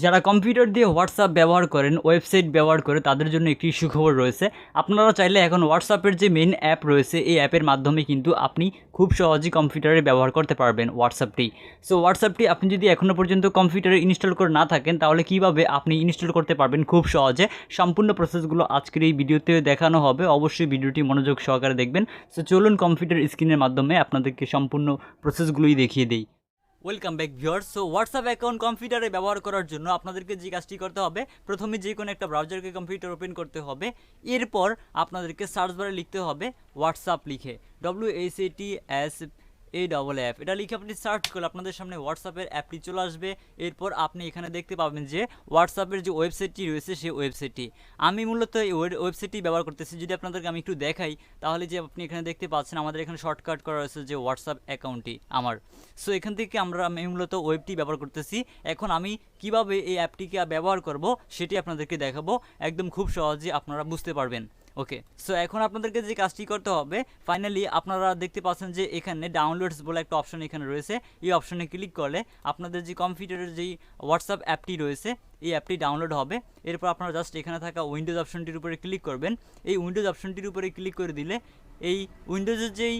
যারা কম্পিউটার দিয়ে হোয়াটসঅ্যাপ ব্যবহার করেন, ওয়েবসাইট ব্যবহার করে তাদের জন্য একটি সুখবর রয়েছে। আপনারা চাইলে এখন হোয়াটসঅ্যাপের যে মেইন অ্যাপ রয়েছে এই অ্যাপের মাধ্যমে কিন্তু আপনি খুব সহজেই কম্পিউটারে ব্যবহার করতে পারবেন হোয়াটসঅ্যাপটি। সো হোয়াটসঅ্যাপটি আপনি যদি এখনও পর্যন্ত কম্পিউটারে ইনস্টল করে না থাকেন তাহলে কীভাবে আপনি ইনস্টল করতে পারবেন খুব সহজে, সম্পূর্ণ প্রসেসগুলো আজকের এই ভিডিওতে দেখানো হবে। অবশ্যই ভিডিওটি মনোযোগ সহকারে দেখবেন। সো চলুন কম্পিউটার স্ক্রিনের মাধ্যমে আপনাদেরকে সম্পূর্ণ প্রসেসগুলোই দেখিয়ে দিই। Welcome back viewers. So WhatsApp account কম্পিউটারে ব্যবহার করার জন্য আপনাদেরকে যে কাজটি করতে হবে, প্রথমে যে কোনো একটা ব্রাউজারকে কম্পিউটার ওপেন করতে হবে। এরপর আপনাদেরকে সার্চ বারে লিখতে হবে হোয়াটসঅ্যাপ লিখে, WHATSAPP এটা লিখে আপনি সার্চ করলে আপনাদের সামনে হোয়াটসঅ্যাপের অ্যাপটি চলে আসবে। এরপর আপনি এখানে দেখতে পাবেন যে হোয়াটসঅ্যাপের যে ওয়েবসাইটটি রয়েছে সেই ওয়েবসাইটটি। আমি মূলত এই ওয়েবসাইটটি ব্যবহার করতেছি। যদি আপনাদেরকে আমি একটু দেখাই তাহলে যে আপনি এখানে দেখতে পাচ্ছেন আমাদের এখানে শর্টকাট করা রয়েছে যে হোয়াটসঅ্যাপ অ্যাকাউন্টটি আমার। সো এখান থেকে আমি মূলত ওয়েবটি ব্যবহার করতেছি। এখন আমি কিভাবে এই অ্যাপটিকে ব্যবহার করব সেটি আপনাদেরকে দেখাবো, একদম খুব সহজে আপনারা বুঝতে পারবেন। ওকে, সো এখন আপনাদেরকে যে কাজটি করতে হবে, ফাইনালি আপনারা দেখতে পাচ্ছেন যে এখানে ডাউনলোডস বলে একটা অপশন এখানে রয়েছে। এই অপশনে ক্লিক করলে আপনাদের যে কম্পিউটারের যেই হোয়াটসঅ্যাপ অ্যাপটি রয়েছে এই অ্যাপটি ডাউনলোড হবে। এরপর আপনারা জাস্ট এখানে থাকা উইন্ডোজ অপশনটির উপরে ক্লিক করবেন। এই উইন্ডোজ অপশনটির উপরে ক্লিক করে দিলে এই উইন্ডোজের যেই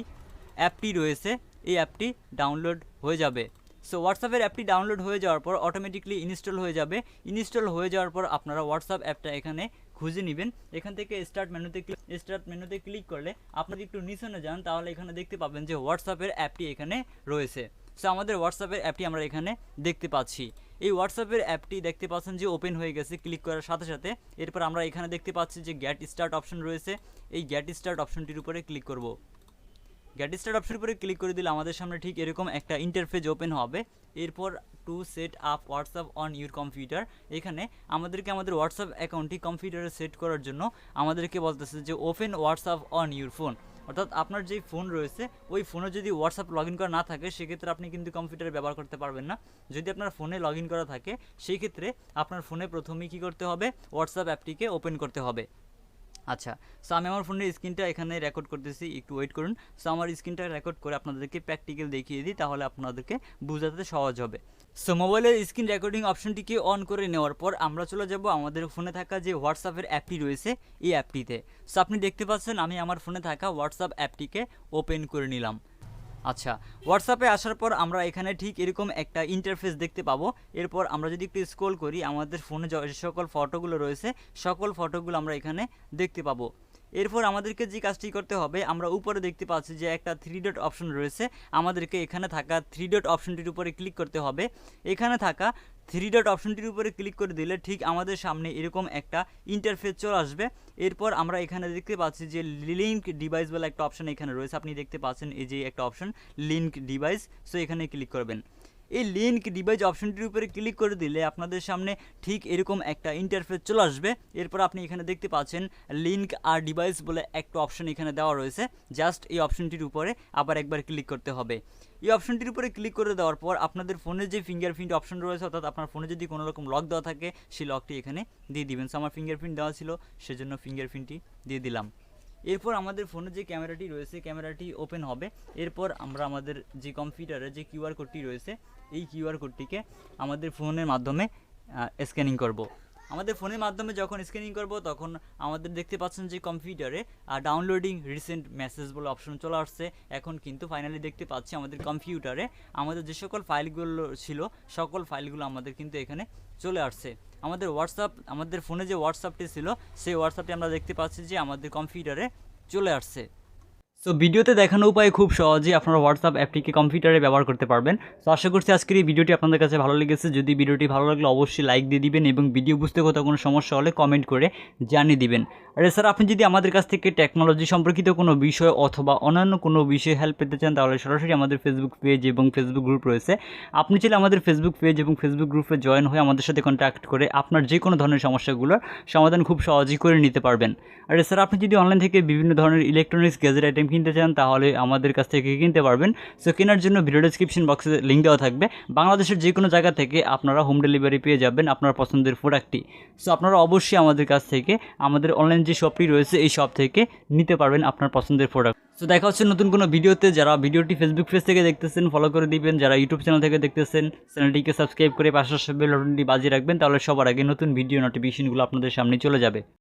অ্যাপটি রয়েছে এই অ্যাপটি ডাউনলোড হয়ে যাবে। সো হোয়াটসঅ্যাপের অ্যাপটি ডাউনলোড হয়ে যাওয়ার পর অটোমেটিকলি ইনস্টল হয়ে যাবে। ইনস্টল হয়ে যাওয়ার পর আপনারা হোয়াটসঅ্যাপ অ্যাপটা এখানে খুঁজে নেবেন। এখান থেকে স্টার্ট মেনুতে ক্লিক করলে আপনারা একটু নিচে যান তাহলে এখানে দেখতে পাবেন যে হোয়াটসঅ্যাপের অ্যাপটি এখানে রয়েছে। সো আমাদের হোয়াটসঅ্যাপের অ্যাপটি আমরা এখানে দেখতে পাচ্ছি। এই হোয়াটসঅ্যাপের অ্যাপটি দেখতে পাচ্ছেন যে ওপেন হয়ে গেছে ক্লিক করার সাথে সাথে। এরপর আমরা এখানে দেখতে পাচ্ছি যে গেট স্টার্ট অপশন রয়েছে। এই গেট স্টার্ট অপশনটির উপরে ক্লিক করব। গেট স্টার্ট অপশনের উপরে ক্লিক করে দিলে আমাদের সামনে ঠিক এরকম একটা ইন্টারফেস ওপেন হবে। এরপর to set up WhatsApp on your computer, এখানে আমাদেরকে আমাদের হোয়াটসঅ্যাপ অ্যাকাউন্টটি কম্পিউটারে সেট করার জন্য আমাদেরকে বলতেছে যে open WhatsApp on your phone. অর্থাৎ আপনার যেই ফোন রয়েছে ওই ফোনে যদি হোয়াটসঅ্যাপ লগ ইন করা না থাকে সেক্ষেত্রে আপনি কিন্তু কম্পিউটারে ব্যবহার করতে পারবেন না। যদি আপনার ফোনে লগ ইন করা থাকে সেই ক্ষেত্রে আপনার ফোনে প্রথমেই কী করতে হবে, হোয়াটসঅ্যাপ অ্যাপটিকে ওপেন করতে হবে। আচ্ছা, সো আমি আমার ফোনের স্ক্রিনটা এখানে রেকর্ড করতেছি, একটু ওয়েট করুন। সো আমার স্ক্রিনটা রেকর্ড করে আপনাদেরকে প্র্যাকটিক্যাল দেখিয়ে দিই, তাহলে আপনাদেরকে বোঝাতে সহজ হবে। সো মোবাইলের স্ক্রিন রেকর্ডিং অপশনটিকে অন করে নেওয়ার পর আমরা চলে যাব আমাদের ফোনে থাকা যে হোয়াটসঅ্যাপের অ্যাপটি রয়েছে এই অ্যাপটিতে। সো আপনি দেখতে পাচ্ছেন আমি আমার ফোনে থাকা হোয়াটসঅ্যাপ অ্যাপটিকে ওপেন করে নিলাম। আচ্ছা, হোয়াটসঅ্যাপে আসার পর আমরা এখানে ঠিক এরকম একটা ইন্টারফেস দেখতে পাবো। এরপর আমরা যদি একটু স্ক্রল করি আমাদের ফোনে যে সকল ফটোগুলো রয়েছে সকল ফটোগুলো আমরা এখানে দেখতে পাবো। এরপর আমাদেরকে যে কাজটি করতে হবে, আমরা উপরে দেখতে পাচ্ছি যে একটা 3 ডট অপশন রয়েছে, আমাদেরকে এখানে থাকা 3 ডট অপশনটির উপরে ক্লিক করতে হবে। এখানে থাকা 3 ডট অপশনটির উপরে ক্লিক করে দিলে ঠিক আমাদের সামনে এরকম একটা ইন্টারফেস চলে আসবে। এরপর আমরা এখানে দেখতে পাচ্ছি যে লিঙ্ক ডিভাইস বলে একটা অপশন এখানে রয়েছে, আপনি দেখতে পাচ্ছেন এই যে একটা অপশন লিঙ্ক ডিভাইস। সো এখানে ক্লিক করবেন। এই লিঙ্ক ডিভাইস অপশনটির উপরে ক্লিক করে দিলে আপনাদের সামনে ঠিক এরকম একটা ইন্টারফেস চলে আসবে। এরপর আপনি এখানে দেখতে পাচ্ছেন লিঙ্ক আর ডিভাইস বলে একটা অপশন এখানে দেওয়া রয়েছে, জাস্ট এই অপশনটির উপরে আবার একবার ক্লিক করতে হবে। এই অপশনটির উপরে ক্লিক করে দেওয়ার পর আপনাদের ফোনের যে ফিঙ্গারপ্রিন্ট অপশন রয়েছে, অর্থাৎ আপনার ফোনে যদি কোনো রকম লক দেওয়া থাকে সেই লকটি এখানে দিয়ে দিবেন। সো আমার ফিঙ্গারপ্রিন্ট দেওয়া ছিল সেজন্য ফিঙ্গারপ্রিন্টটি দিয়ে দিলাম। এরপর আমাদের ফোনে যে ক্যামেরাটি রয়েছে ক্যামেরাটি ওপেন হবে। এরপর আমরা আমাদের যে কম্পিউটারে যে কিউআর কোডটি রয়েছে এই কিউআর কোডটিকে আমাদের ফোনের মাধ্যমে স্ক্যানিং করব। আমাদের ফোনের মাধ্যমে যখন স্ক্যানিং করব তখন আমাদের দেখতে পাচ্ছেন যে কম্পিউটারে ডাউনলোডিং রিসেন্ট মেসেজ বলে অপশন চলে আসছে। এখন কিন্তু ফাইনালি দেখতে পাচ্ছি আমাদের কম্পিউটারে আমাদের যে সকল ফাইলগুলো ছিল সকল ফাইলগুলো আমাদের কিন্তু এখানে চলে আসছে। আমাদের আমাদের ফোনে যে হোয়াটসঅ্যাপটি ছিল সেই হোয়াটসঅ্যাপটি আমরা দেখতে পাচ্ছি যে আমাদের কম্পিউটারে চলে আসছে। সো ভিডিওতে দেখানো উপায়ে খুব সহজেই আপনারা হোয়াটসঅ্যাপ অ্যাপটিকে কম্পিউটারে ব্যবহার করতে পারবেন। সো আশা করছি আজকের এই ভিডিওটি আপনাদের কাছে ভালো লেগেছে। যদি ভিডিওটি ভালো লাগলে অবশ্যই লাইক দিয়ে দিবেন এবং ভিডিও বুঝতে কোথাও কোনো সমস্যা হলে কমেন্ট করে জানিয়ে দিবেন। আর এছাড়া আপনি যদি আমাদের কাছ থেকে টেকনোলজি সম্পর্কিত কোনো বিষয় অথবা অন্যান্য কোনো বিষয়ে হেল্প পেতে চান তাহলে সরাসরি আমাদের ফেসবুক পেজ এবং ফেসবুক গ্রুপ রয়েছে, আপনি চাইলে আমাদের ফেসবুক পেজ এবং ফেসবুক গ্রুপে জয়েন হয়ে আমাদের সাথে কন্ট্যাক্ট করে আপনার যে কোনো ধরনের সমস্যাগুলোর সমাধান খুব সহজেই করে নিতে পারবেন। আর এছাড়া আপনি যদি অনলাইন থেকে বিভিন্ন ধরনের ইলেকট্রনিক্স গ্যাজেট আইটেম কিনতে চান তাহলে আমাদের কাছ থেকে কিনতে পারবেন। সো কেনার জন্য ভিডিও ডেসক্রিপশন বক্সে লিঙ্ক দেওয়া থাকবে। বাংলাদেশের যে কোনো জায়গা থেকে আপনারা হোম ডেলিভারি পেয়ে যাবেন আপনার পছন্দের প্রোডাক্টটি। সো আপনারা অবশ্যই আমাদের কাছ থেকে আমাদের অনলাইন যে শপটি রয়েছে এই শপ থেকে নিতে পারবেন আপনার পছন্দের প্রোডাক্ট। সো দেখা হচ্ছে নতুন কোনো ভিডিওতে। যারা ভিডিওটি ফেসবুক পেজ থেকে দেখতেছেন ফলো করে দিবেন, যারা ইউটিউব চ্যানেল থেকে দেখতেছেন চ্যানেলটিকে সাবস্ক্রাইব করে পাশের বেল বাজিয়ে রাখবেন, তাহলে সবার আগে নতুন ভিডিও নোটিফিকেশনগুলো আপনাদের সামনে চলে যাবে।